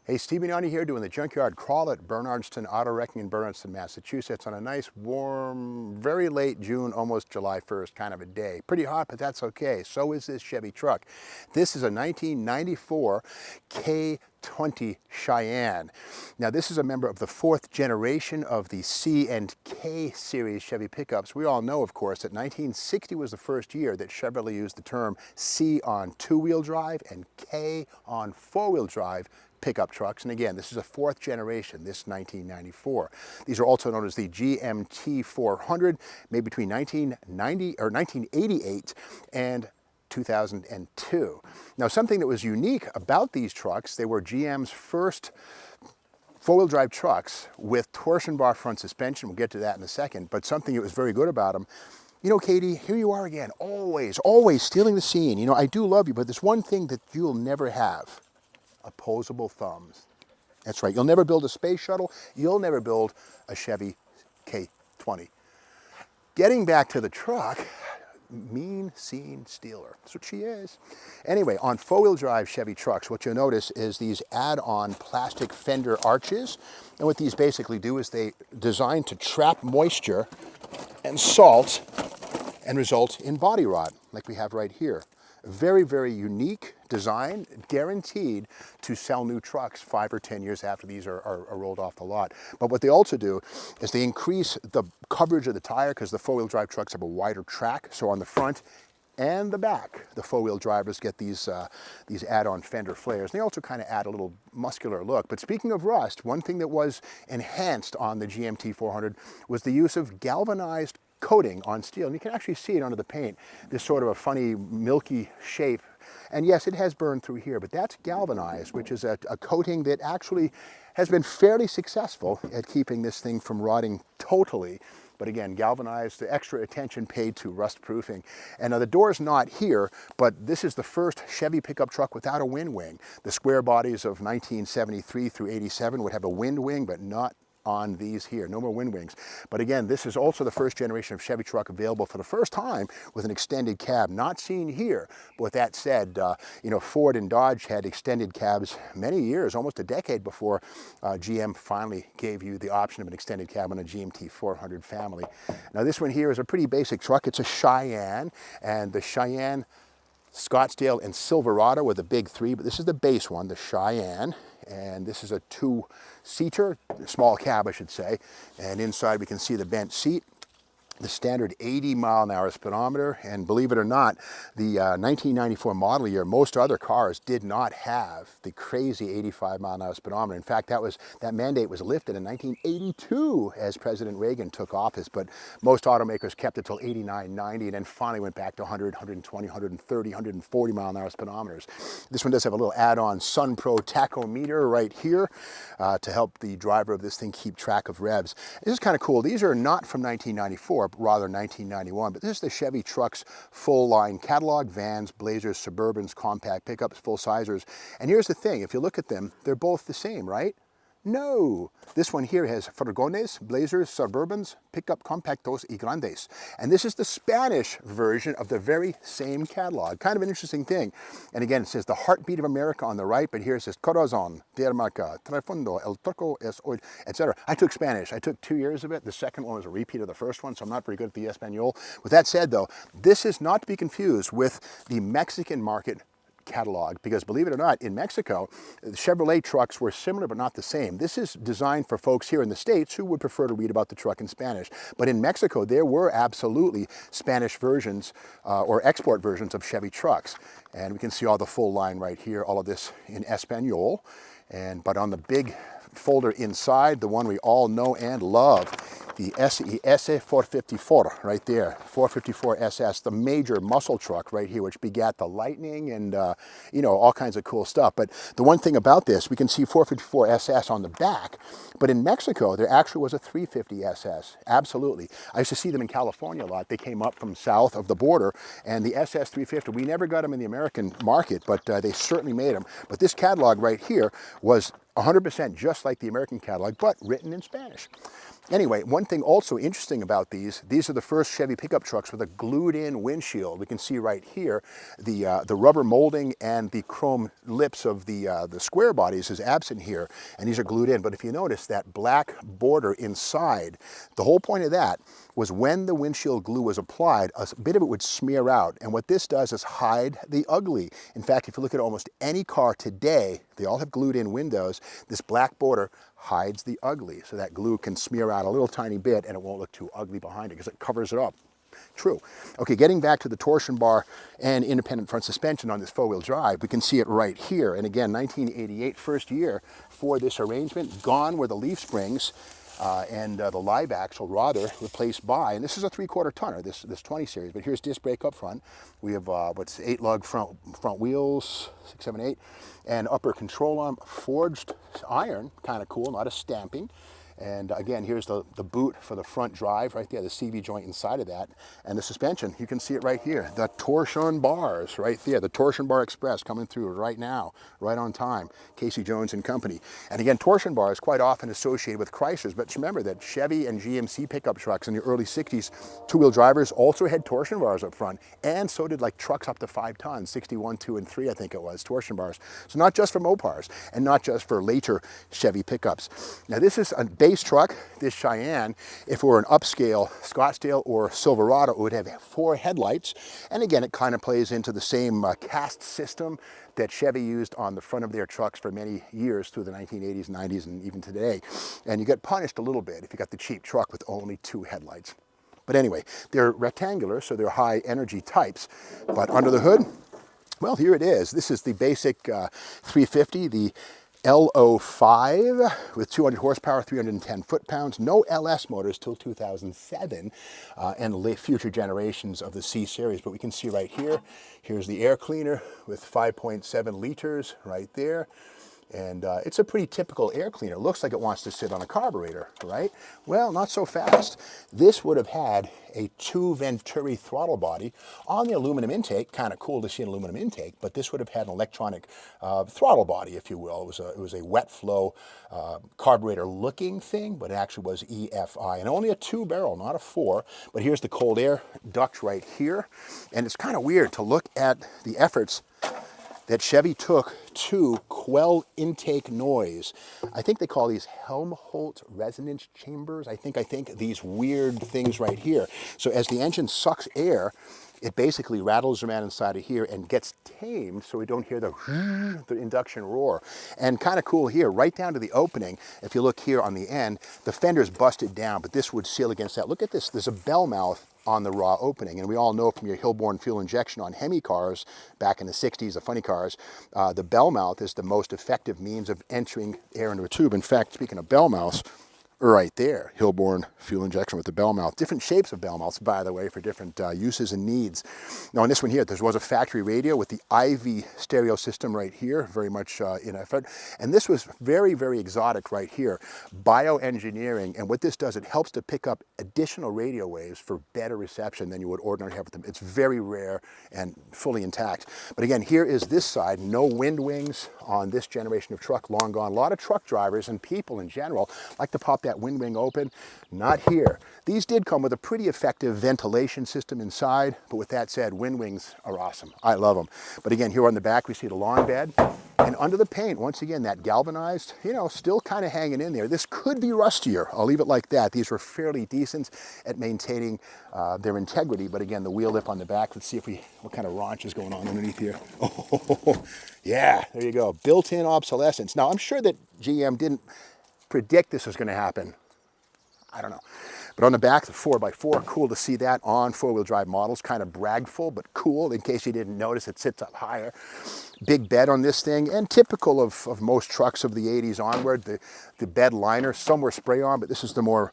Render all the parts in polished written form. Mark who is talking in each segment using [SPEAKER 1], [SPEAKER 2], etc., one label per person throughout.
[SPEAKER 1] Hey, Steve Mignani here doing the Junkyard Crawl at Bernardston Auto Wrecking in Bernardston, Massachusetts on a nice, warm, very late June, almost July 1st kind of a day. Pretty hot, but that's okay. So is this Chevy truck. This is a 1994 K20 Cheyenne. Now, this is a member of the fourth generation of the C and K series Chevy pickups. We all know, of course, that 1960 was the first year that Chevrolet used the term C on two-wheel drive and K on four-wheel drive pickup trucks. And again, this is a fourth generation, this 1994. These are also known as the GMT 400, made between 1988 and 2002. Now, something that was unique about these trucks, they were GM's first four-wheel drive trucks with torsion bar front suspension. We'll get to that in a second, but something that was very good about them. You know, Katie, here you are again, always stealing the scene. You know, I do love you, but there's one thing that you'll never have. Opposable thumbs. That's right. You'll never build a space shuttle. You'll never build a Chevy K20. Getting back to the truck, mean scene stealer. That's what she is. Anyway, on four-wheel drive Chevy trucks, what you'll notice is these add-on plastic Fender Arches. And what these basically do is they design to trap moisture and salt and result in body rot, like we have right here. Very, very unique design, guaranteed to sell new trucks 5 or 10 years after these are rolled off the lot. But what they also do is they increase the coverage of the tire because the four-wheel drive trucks have a wider track. So on the front and the back, the four-wheel drivers get these add-on fender flares. They also kind of add a little muscular look. But speaking of rust, one thing that was enhanced on the GMT 400 was the use of galvanized coating on steel, and you can actually see it under the paint, this sort of a funny milky shape. And yes, it has burned through here, but that's galvanized, which is a coating that actually has been fairly successful at keeping this thing from rotting totally. But again, galvanized, the extra attention paid to rust proofing. And now the door's not here, but this is the first Chevy pickup truck without a wind wing. The square bodies of 1973 through 87 would have a wind wing, but not on these here, no more wind wings. But again, this is also the first generation of Chevy truck available for the first time with an extended cab, not seen here. But with that said, you know, Ford and Dodge had extended cabs many years, almost a decade before GM finally gave you the option of an extended cab on a GMT 400 family. Now this one here is a pretty basic truck. It's a Cheyenne, and the Cheyenne, Scottsdale, and Silverado were the big three, but this is the base one, the Cheyenne. And this is a two-seater, small cab, I should say. And inside we can see the bench seat, the standard 80-mile-an-hour speedometer. And believe it or not, the 1994 model year, most other cars did not have the crazy 85-mile-an-hour speedometer. In fact, that mandate was lifted in 1982 as President Reagan took office. But most automakers kept it till 89, 90, and then finally went back to 100, 120, 130, 140-mile-an-hour speedometers. This one does have a little add-on Sun Pro tachometer right here to help the driver of this thing keep track of revs. This is kind of cool. These are not from 1994. Rather 1991, but this is the Chevy trucks full line catalog: vans, blazers, Suburbans, compact pickups, full sizers. And here's the thing, if you look at them, they're both the same, right? No, this one here has furgones, blazers, Suburbans, pickup compactos y grandes. And this is the Spanish version of the very same catalog. Kind of an interesting thing. And again, it says the heartbeat of America on the right, but here it says corazón de América, trifondo, el turco es hoy, etc. I took Spanish. I took 2 years of it. The second one was a repeat of the first one, so I'm not very good at the Espanol. With that said, though, this is not to be confused with the Mexican market catalog, because believe it or not, in Mexico, the Chevrolet trucks were similar but not the same. This is designed for folks here in the States who would prefer to read about the truck in Spanish. But in Mexico, there were absolutely Spanish versions or export versions of Chevy trucks. And we can see all the full line right here, all of this in Espanol. But on the big folder inside, the one we all know and love, the SES 454 right there, 454 SS, the major muscle truck right here, which begat the Lightning and, you know, all kinds of cool stuff. But the one thing about this, we can see 454 SS on the back, but in Mexico, there actually was a 350 SS, absolutely. I used to see them in California a lot. They came up from south of the border, and the SS 350, we never got them in the American market, but they certainly made them. But this catalog right here was 100% just like the American catalog, but written in Spanish. Anyway, one thing also interesting about these are the first Chevy pickup trucks with a glued-in windshield. We can see right here the rubber molding and the chrome lips of the square bodies is absent here, and these are glued in. But if you notice that black border inside, the whole point of that was when the windshield glue was applied, a bit of it would smear out. And what this does is hide the ugly. In fact, if you look at almost any car today, they all have glued in windows. This black border hides the ugly. So that glue can smear out a little tiny bit and it won't look too ugly behind it because it covers it up. True. Okay, getting back to the torsion bar and independent front suspension on this four-wheel drive, we can see it right here. And again, 1988, first year for this arrangement. Gone were the leaf springs. And the live axle rather replaced by, and this is a 3/4 tonner, this 20 series, but here's disc brake up front. We have 8 lug front wheels, 6, 7, 8, and upper control arm, forged iron, kind of cool, not a stamping. And again, here's the boot for the front drive right there, the CV joint inside of that. And the suspension, you can see it right here. The torsion bars right there, the Torsion Bar Express coming through right now, right on time. Casey Jones and Company. And again, torsion bars quite often associated with Chryslers, but remember that Chevy and GMC pickup trucks in the early 60s, two-wheel drivers also had torsion bars up front. And so did like trucks up to 5 tons, 61, 2, and 3, I think it was, torsion bars. So not just for Mopars and not just for later Chevy pickups. Now this is a base truck, this Cheyenne. If it were an upscale Scottsdale or Silverado, it would have 4 headlights. And again, it kind of plays into the same cast system that Chevy used on the front of their trucks for many years through the 1980s, 90s, and even today. And you get punished a little bit if you got the cheap truck with only 2 headlights. But anyway, they're rectangular, so they're high energy types. But under the hood, well, here it is. This is the basic 350, the LO5 with 200 horsepower, 310 foot-pounds, no LS motors till 2007, and future generations of the C series. But we can see right here, here's the air cleaner with 5.7 liters right there. And it's a pretty typical air cleaner. It looks like it wants to sit on a carburetor, right? Well, not so fast. This would have had a 2 Venturi throttle body on the aluminum intake. Kind of cool to see an aluminum intake, but this would have had an electronic throttle body, if you will. It was a wet flow carburetor looking thing, but it actually was EFI, and only a 2-barrel, not a 4. But here's the cold air duct right here. And it's kind of weird to look at the efforts that Chevy took to quell intake noise. I think they call these Helmholtz resonance chambers. I think these weird things right here. So as the engine sucks air, it basically rattles around inside of here and gets tamed so we don't hear the induction roar. And kind of cool here, right down to the opening, if you look here on the end, the fender's busted down, but this would seal against that. Look at this, there's a bell mouth on the raw opening. And we all know from your Hilborn fuel injection on Hemi cars back in the 60s, the funny cars, the bell mouth is the most effective means of entering air into a tube. In fact, speaking of bell mouths, right there, Hilborn fuel injection with the bell mouth. Different shapes of bell mouths, by the way, for different uses and needs. Now on this one here, there was a factory radio with the Ivy stereo system right here, very much in effort. And this was very, very exotic right here. Bioengineering, and what this does, it helps to pick up additional radio waves for better reception than you would ordinarily have with them. It's very rare and fully intact. But again, here is this side, no wind wings on this generation of truck, long gone. A lot of truck drivers and people in general like to pop that wind wing open. Not here. These did come with a pretty effective ventilation system inside, but with that said, wind wings are awesome. I love them. But again, here on the back, we see the lawn bed. And under the paint, once again, that galvanized, you know, still kind of hanging in there. This could be rustier. I'll leave it like that. These were fairly decent at maintaining their integrity. But again, the wheel lip on the back, let's see if what kind of raunch is going on underneath here. Oh, yeah, there you go. Built-in obsolescence. Now, I'm sure that GM didn't predict this was going to happen. I don't know. But on the back, the 4x4, cool to see that on four-wheel drive models. Kind of bragful, but cool. In case you didn't notice, it sits up higher. Big bed on this thing, and typical of most trucks of the 80s onward, the bed liner. Some were spray-on, but this is the more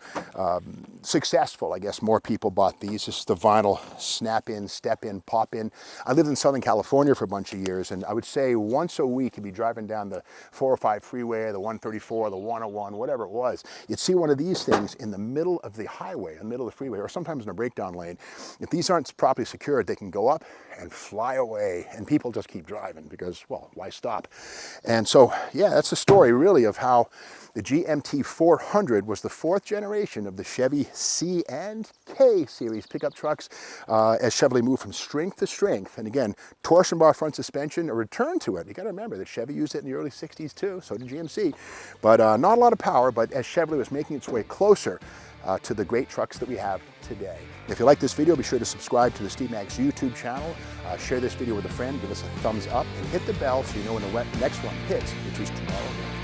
[SPEAKER 1] successful, I guess. More people bought these. This is the vinyl snap-in, step-in, pop-in. I lived in Southern California for a bunch of years, and I would say once a week you'd be driving down the 405 freeway, the 134, the 101, whatever it was. You'd see one of these things in the middle of the highway, in the middle of the freeway, or sometimes in a breakdown lane. If these aren't properly secured, they can go up and fly away, and people just keep driving because, well, why stop? And so, yeah, that's the story really of how the GMT 400 was the 4th generation of the Chevy C and K series pickup trucks as Chevrolet moved from strength to strength. And again, torsion bar front suspension, a return to it. You got to remember that Chevy used it in the early 60s too, so did GMC. But not a lot of power, but as Chevrolet was making its way closer to the great trucks that we have today. If you like this video, be sure to subscribe to the Steve Max YouTube channel, share this video with a friend, give us a thumbs up, and hit the bell so you know when the next one hits, which is tomorrow.